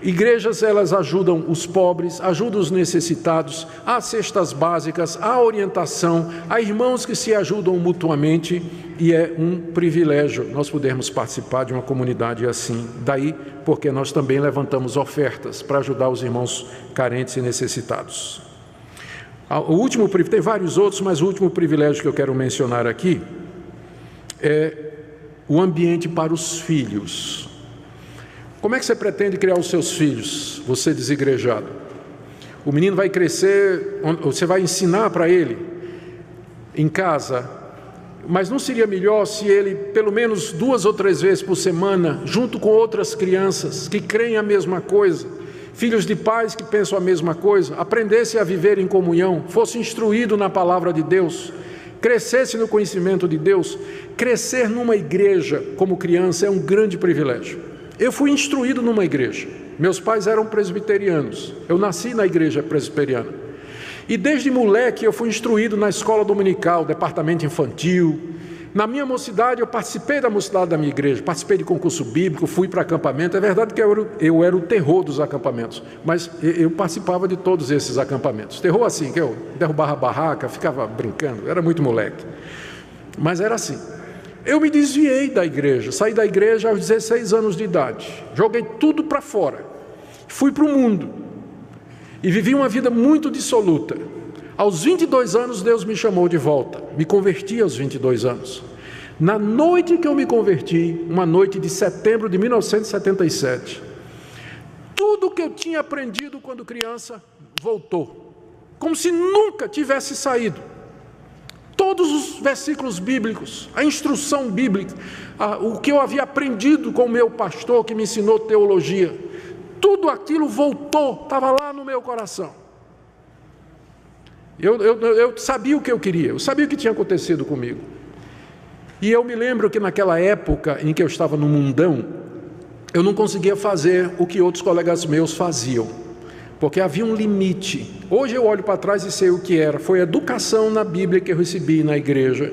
Igrejas, elas ajudam os pobres, ajudam os necessitados, há cestas básicas, há orientação, há irmãos que se ajudam mutuamente, e é um privilégio nós podermos participar de uma comunidade assim. Daí porque nós também levantamos ofertas para ajudar os irmãos carentes e necessitados. O último, tem vários outros, mas o último privilégio que eu quero mencionar aqui é o ambiente para os filhos. Como é que você pretende criar os seus filhos, você desigrejado? O menino vai crescer, você vai ensinar para ele em casa, mas não seria melhor se ele, pelo menos 2 ou 3 vezes por semana, junto com outras crianças que creem a mesma coisa, filhos de pais que pensam a mesma coisa, aprendesse a viver em comunhão, fosse instruído na palavra de Deus, crescesse no conhecimento de Deus? Crescer numa igreja como criança é um grande privilégio. Eu fui instruído numa igreja, meus pais eram presbiterianos, eu nasci na igreja presbiteriana, e desde moleque eu fui instruído na escola dominical, departamento infantil, Na minha mocidade, eu participei da mocidade da minha igreja, participei de concurso bíblico, fui para acampamento. É verdade que eu era o terror dos acampamentos, mas eu participava de todos esses acampamentos. Terror assim, que eu derrubava a barraca, ficava brincando, era muito moleque. Mas era assim. Eu me desviei da igreja, saí da igreja aos 16 anos de idade, joguei tudo para fora, fui para o mundo e vivi uma vida muito dissoluta. Aos 22 anos, Deus me chamou de volta, me converti aos 22 anos. Na noite que eu me converti, uma noite de setembro de 1977, tudo que eu tinha aprendido quando criança voltou, como se nunca tivesse saído. Todos os versículos bíblicos, a instrução bíblica, o que eu havia aprendido com o meu pastor que me ensinou teologia, tudo aquilo voltou, estava lá no meu coração. Eu sabia o que eu queria, eu sabia o que tinha acontecido comigo. E eu me lembro que naquela época em que eu estava no mundão, eu não conseguia fazer o que outros colegas meus faziam, porque havia um limite. Hoje eu olho para trás e sei o que era. Foi a educação na Bíblia que eu recebi na igreja,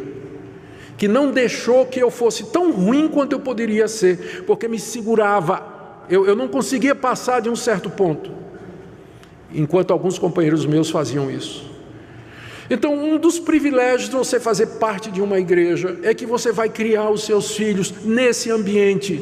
que não deixou que eu fosse tão ruim quanto eu poderia ser, porque me segurava. Eu não conseguia passar de um certo ponto, enquanto alguns companheiros meus faziam isso. Então, um dos privilégios de você fazer parte de uma igreja é que você vai criar os seus filhos nesse ambiente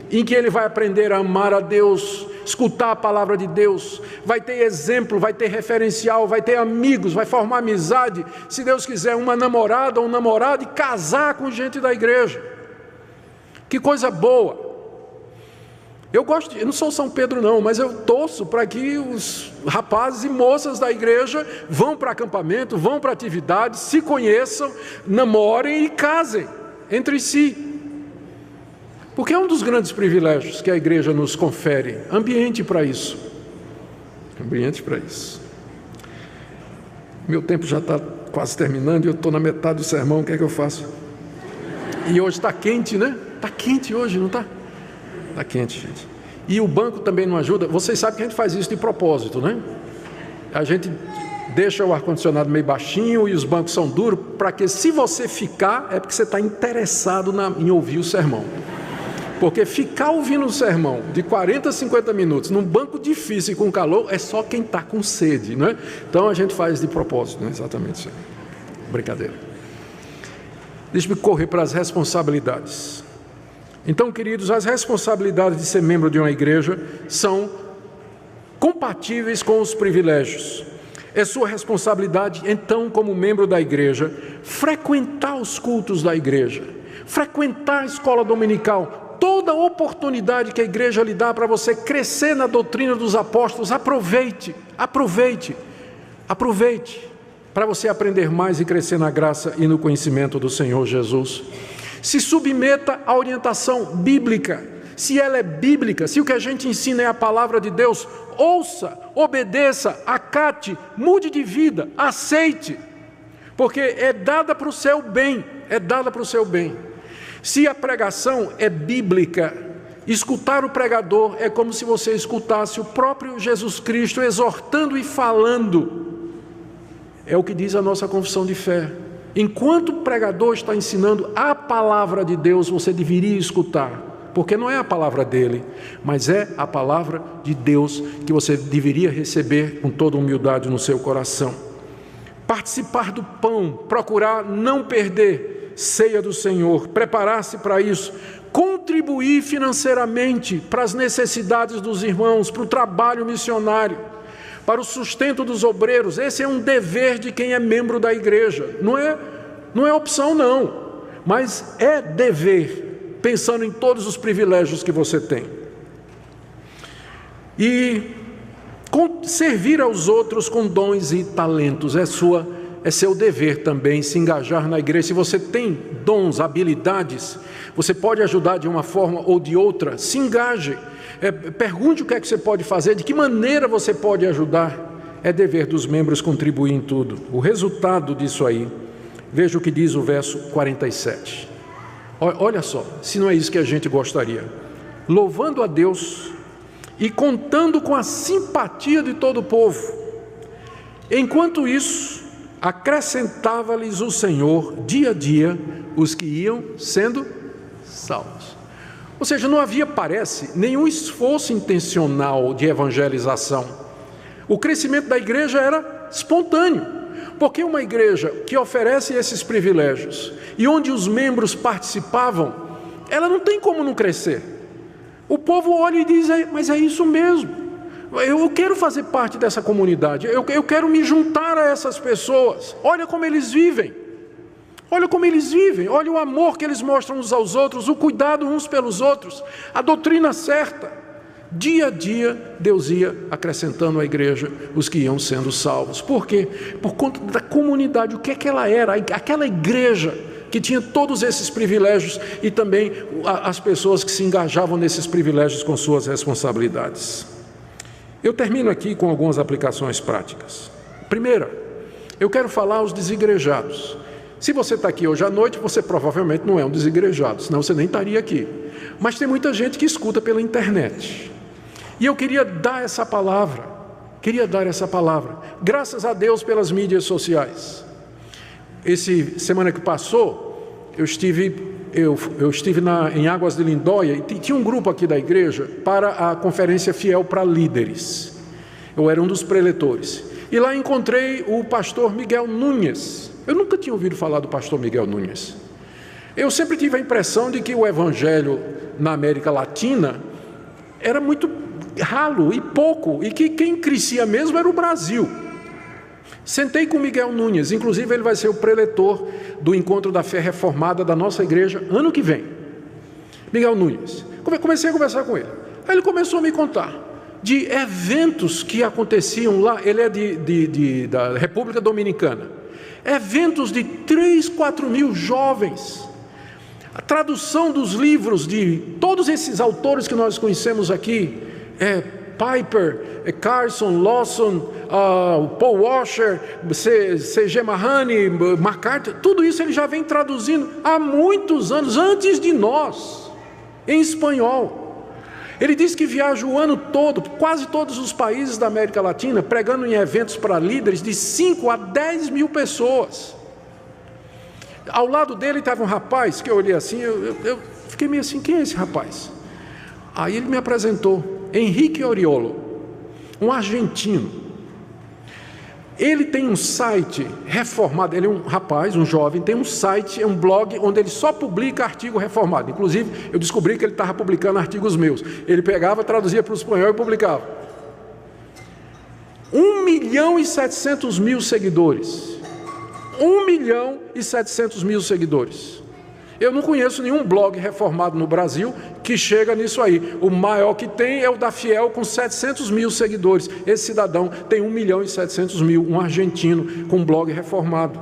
em que ele vai aprender a amar a Deus, escutar a palavra de Deus, vai ter exemplo, vai ter referencial, vai ter amigos, vai formar amizade, se Deus quiser, uma namorada ou um namorado, e casar com gente da igreja. Que coisa boa! Eu não sou São Pedro não, mas eu torço para que os rapazes e moças da igreja vão para acampamento, vão para atividades, se conheçam, namorem e casem entre si. Porque é um dos grandes privilégios que a igreja nos confere, ambiente para isso. Ambiente para isso. Meu tempo já está quase terminando e eu estou na metade do sermão, o que é que eu faço? E hoje está quente, né? Está quente hoje, não está? Está quente, gente. E o banco também não ajuda. Vocês sabem que a gente faz isso de propósito, né? A gente deixa o ar-condicionado meio baixinho e os bancos são duros, para que se você ficar, é porque você está interessado em ouvir o sermão. Porque ficar ouvindo o sermão de 40 a 50 minutos num banco difícil e com calor é só quem está com sede, né? Então a gente faz de propósito, né? Exatamente isso. Brincadeira. Deixa-me correr para as responsabilidades. Então, queridos, as responsabilidades de ser membro de uma igreja são compatíveis com os privilégios. É sua responsabilidade, então, como membro da igreja, frequentar os cultos da igreja, frequentar a escola dominical. Toda oportunidade que a igreja lhe dá para você crescer na doutrina dos apóstolos, aproveite para você aprender mais e crescer na graça e no conhecimento do Senhor Jesus. Se submeta à orientação bíblica. Se ela é bíblica, se o que a gente ensina é a palavra de Deus, ouça, obedeça, acate, mude de vida, aceite, porque é dada para o seu bem, Se a pregação é bíblica, escutar o pregador é como se você escutasse o próprio Jesus Cristo exortando e falando. É o que diz a nossa confissão de fé. Enquanto o pregador está ensinando a palavra de Deus, você deveria escutar, porque não é a palavra dele, mas é a palavra de Deus que você deveria receber com toda humildade no seu coração. Participar do pão, procurar não perder ceia do Senhor, preparar-se para isso, contribuir financeiramente para as necessidades dos irmãos, para o trabalho missionário, para o sustento dos obreiros. Esse é um dever de quem é membro da igreja. Não é opção não, mas é dever, pensando em todos os privilégios que você tem. E servir aos outros com dons e talentos é seu dever também, se engajar na igreja. Se você tem dons, habilidades, você pode ajudar de uma forma ou de outra, se engaje. Pergunte o que é que você pode fazer, de que maneira você pode ajudar. É dever dos membros contribuir em tudo. O resultado disso aí, veja o que diz o verso 47. Olha só, se não é isso que a gente gostaria. Louvando a Deus e contando com a simpatia de todo o povo. Enquanto isso, acrescentava-lhes o Senhor, dia a dia, os que iam sendo salvos. Ou seja, não havia, parece, nenhum esforço intencional de evangelização. O crescimento da igreja era espontâneo, porque uma igreja que oferece esses privilégios e onde os membros participavam, ela não tem como não crescer. O povo olha e diz, mas é isso mesmo, eu quero fazer parte dessa comunidade, eu quero me juntar a essas pessoas, olha como eles vivem. Olha como eles vivem, olha o amor que eles mostram uns aos outros, o cuidado uns pelos outros, a doutrina certa. Dia a dia, Deus ia acrescentando à igreja os que iam sendo salvos. Por quê? Por conta da comunidade, o que é que ela era, aquela igreja que tinha todos esses privilégios e também as pessoas que se engajavam nesses privilégios com suas responsabilidades. Eu termino aqui com algumas aplicações práticas. Primeira, eu quero falar aos desigrejados. Se você está aqui hoje à noite, você provavelmente não é um desigrejado, senão você nem estaria aqui. Mas tem muita gente que escuta pela internet. E eu queria dar essa palavra, graças a Deus pelas mídias sociais. Semana que passou, eu estive em Águas de Lindóia e tinha um grupo aqui da igreja para a Conferência Fiel para Líderes. Eu era um dos preletores. E lá encontrei o pastor Miguel Nunes. Eu nunca tinha ouvido falar do pastor Miguel Nunes. Eu sempre tive a impressão de que o evangelho na América Latina era muito ralo e pouco, e que quem crescia mesmo era o Brasil. Sentei com o Miguel Nunes, inclusive ele vai ser o preletor do Encontro da Fé Reformada da nossa igreja ano que vem. Miguel Nunes. Comecei a conversar com ele. Aí ele começou a me contar de eventos que aconteciam lá. Ele é da República Dominicana. Eventos de 3, 4 mil jovens, a tradução dos livros de todos esses autores que nós conhecemos aqui, Piper, Carson, Lawson, Paul Washer, C.G. Mahoney, MacArthur, tudo isso ele já vem traduzindo há muitos anos, antes de nós, em espanhol. Ele diz que viaja o ano todo, quase todos os países da América Latina, pregando em eventos para líderes de 5 a 10 mil pessoas. Ao lado dele estava um rapaz, que eu olhei assim, eu fiquei meio assim, quem é esse rapaz? Aí ele me apresentou, Henrique Oriolo, um argentino. Ele tem um site reformado, ele é um rapaz, um jovem, tem um site, um blog, onde ele só publica artigo reformado. Inclusive, eu descobri que ele estava publicando artigos meus. Ele pegava, traduzia para o espanhol e publicava. 1.700.000 seguidores. 1.700.000 seguidores. Eu não conheço nenhum blog reformado no Brasil que chega nisso aí. O maior que tem é o da Fiel, com 700.000 seguidores. Esse cidadão tem 1.700.000, um argentino com um blog reformado.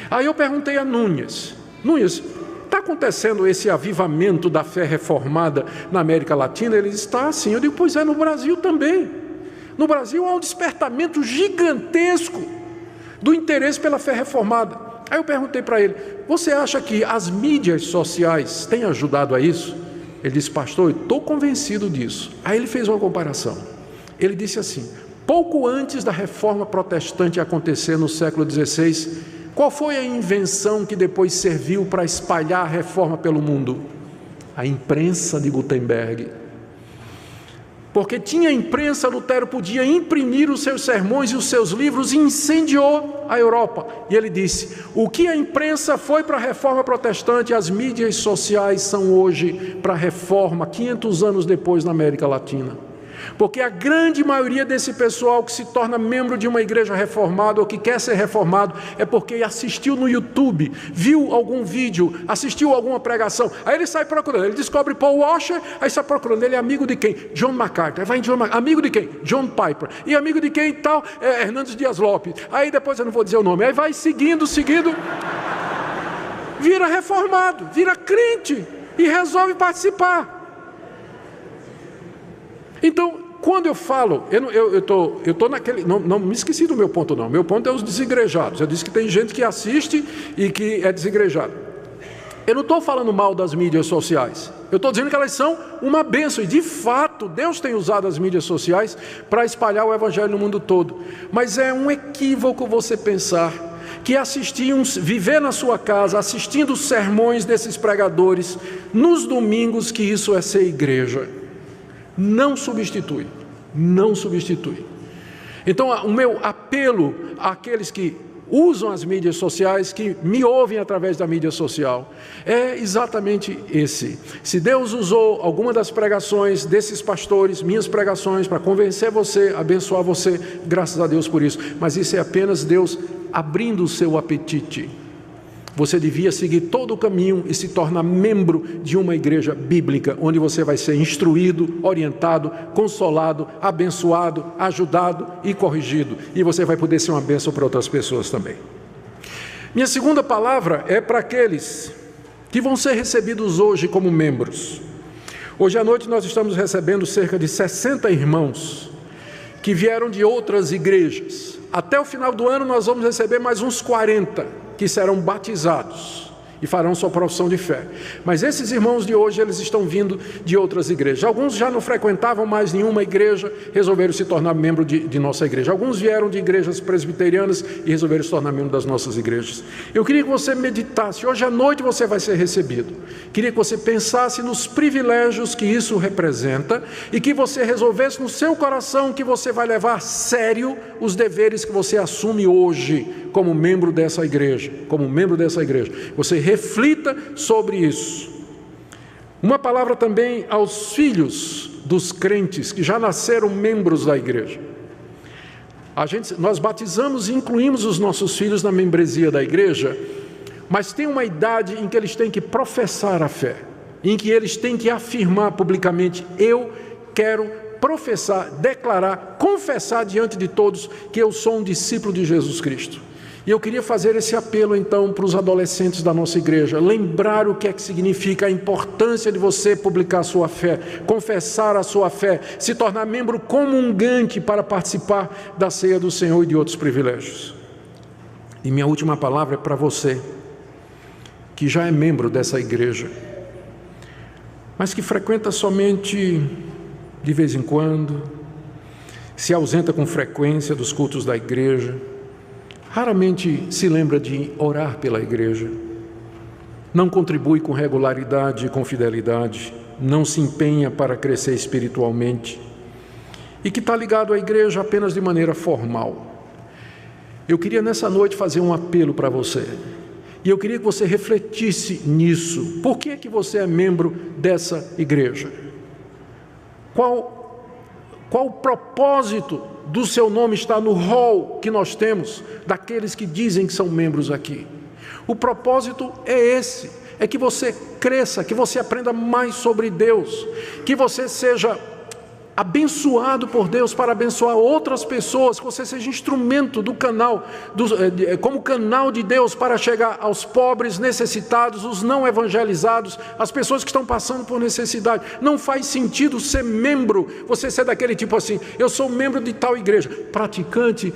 Aí eu perguntei a Nunes, está acontecendo esse avivamento da fé reformada na América Latina? Ele disse, está sim. Eu digo, pois é, no Brasil também. No Brasil há um despertamento gigantesco do interesse pela fé reformada. Aí eu perguntei para ele, você acha que as mídias sociais têm ajudado a isso? Ele disse, pastor, eu estou convencido disso. Aí ele fez uma comparação. Ele disse assim, pouco antes da reforma protestante acontecer no século XVI, qual foi a invenção que depois serviu para espalhar a reforma pelo mundo? A imprensa de Gutenberg. Porque tinha imprensa, Lutero podia imprimir os seus sermões e os seus livros e incendiou a Europa. E ele disse, o que a imprensa foi para a reforma protestante, as mídias sociais são hoje para a reforma, 500 anos depois na América Latina. Porque a grande maioria desse pessoal que se torna membro de uma igreja reformada ou que quer ser reformado é porque assistiu no YouTube, viu algum vídeo, assistiu alguma pregação, aí ele sai procurando, ele descobre Paul Washer, aí sai procurando, ele é amigo de quem? John MacArthur, aí vai em John MacArthur, amigo de quem? John Piper, e amigo de quem tal? Hernandes Dias Lopes, aí depois eu não vou dizer o nome, aí vai seguindo, vira reformado, vira crente e resolve participar. Então, quando eu falo, eu estou naquele, não me esqueci do meu ponto não, meu ponto é os desigrejados. Eu disse que tem gente que assiste e que é desigrejado. Eu não estou falando mal das mídias sociais, eu estou dizendo que elas são uma bênção, e de fato, Deus tem usado as mídias sociais para espalhar o evangelho no mundo todo. Mas é um equívoco você pensar que assistiam, viver na sua casa, assistindo os sermões desses pregadores, nos domingos, que isso é ser igreja. Não substitui, não substitui. Então, o meu apelo àqueles que usam as mídias sociais, que me ouvem através da mídia social, é exatamente esse. Se Deus usou alguma das pregações desses pastores, minhas pregações, para convencer você, abençoar você, graças a Deus por isso, mas isso é apenas Deus abrindo o seu apetite. Você devia seguir todo o caminho e se tornar membro de uma igreja bíblica, onde você vai ser instruído, orientado, consolado, abençoado, ajudado e corrigido. E você vai poder ser uma bênção para outras pessoas também. Minha segunda palavra é para aqueles que vão ser recebidos hoje como membros. Hoje à noite nós estamos recebendo cerca de 60 irmãos que vieram de outras igrejas. Até o final do ano nós vamos receber mais uns 40 que serão batizados e farão sua profissão de fé. Mas esses irmãos de hoje, eles estão vindo de outras igrejas. Alguns já não frequentavam mais nenhuma igreja, resolveram se tornar membro de nossa igreja. Alguns vieram de igrejas presbiterianas e resolveram se tornar membro das nossas igrejas. Eu queria que você meditasse, hoje à noite você vai ser recebido. Queria que você pensasse nos privilégios que isso representa e que você resolvesse no seu coração que você vai levar a sério os deveres que você assume hoje como membro dessa igreja, Você reflita sobre isso. Uma palavra também aos filhos dos crentes que já nasceram membros da igreja. Nós batizamos e incluímos os nossos filhos na membresia da igreja, mas tem uma idade em que eles têm que professar a fé, em que eles têm que afirmar publicamente: eu quero professar, declarar, confessar diante de todos que eu sou um discípulo de Jesus Cristo. E eu queria fazer esse apelo então para os adolescentes da nossa igreja, lembrar o que é que significa a importância de você publicar a sua fé, confessar a sua fé, se tornar membro comungante para participar da ceia do Senhor e de outros privilégios. E minha última palavra é para você, que já é membro dessa igreja, mas que frequenta somente de vez em quando, se ausenta com frequência dos cultos da igreja, raramente se lembra de orar pela igreja, não contribui com regularidade e com fidelidade, não se empenha para crescer espiritualmente e que está ligado à igreja apenas de maneira formal. Eu queria nessa noite fazer um apelo para você e eu queria que você refletisse nisso. Por que é que você é membro dessa igreja? Qual o propósito do seu nome está no rol que nós temos daqueles que dizem que são membros aqui? O propósito é esse, é que você cresça, que você aprenda mais sobre Deus, que você seja abençoado por Deus para abençoar outras pessoas, que você seja instrumento do canal, como canal de Deus para chegar aos pobres, necessitados, os não evangelizados, as pessoas que estão passando por necessidade. Não faz sentido ser membro, você ser daquele tipo assim: eu sou membro de tal igreja, praticante,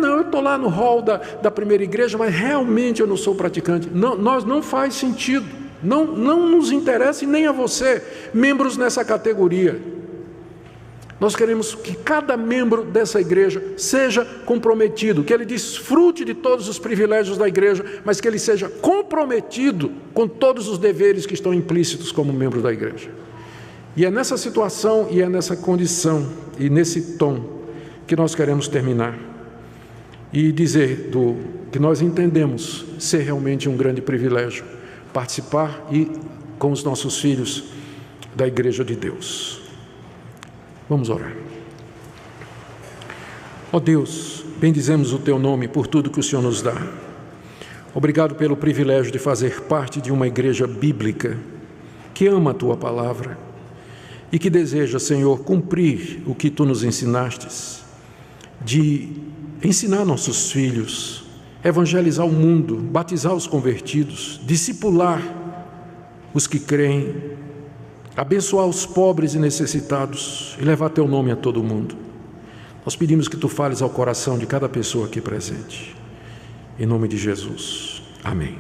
eu estou lá no hall da primeira igreja, mas realmente eu não sou praticante. Não faz sentido, não nos interessa e nem a você, membros nessa categoria. Nós queremos que cada membro dessa igreja seja comprometido, que ele desfrute de todos os privilégios da igreja, mas que ele seja comprometido com todos os deveres que estão implícitos como membro da igreja. E é nessa situação, e é nessa condição, e nesse tom, que nós queremos terminar e dizer que nós entendemos ser realmente um grande privilégio participar com os nossos filhos da igreja de Deus. Vamos orar. Ó Deus, bendizemos o Teu nome por tudo que o Senhor nos dá. Obrigado pelo privilégio de fazer parte de uma igreja bíblica que ama a Tua palavra e que deseja, Senhor, cumprir o que Tu nos ensinastes, de ensinar nossos filhos, evangelizar o mundo, batizar os convertidos, discipular os que creem, abençoar os pobres e necessitados e levar Teu nome a todo mundo. Nós pedimos que Tu fales ao coração de cada pessoa aqui presente. Em nome de Jesus. Amém.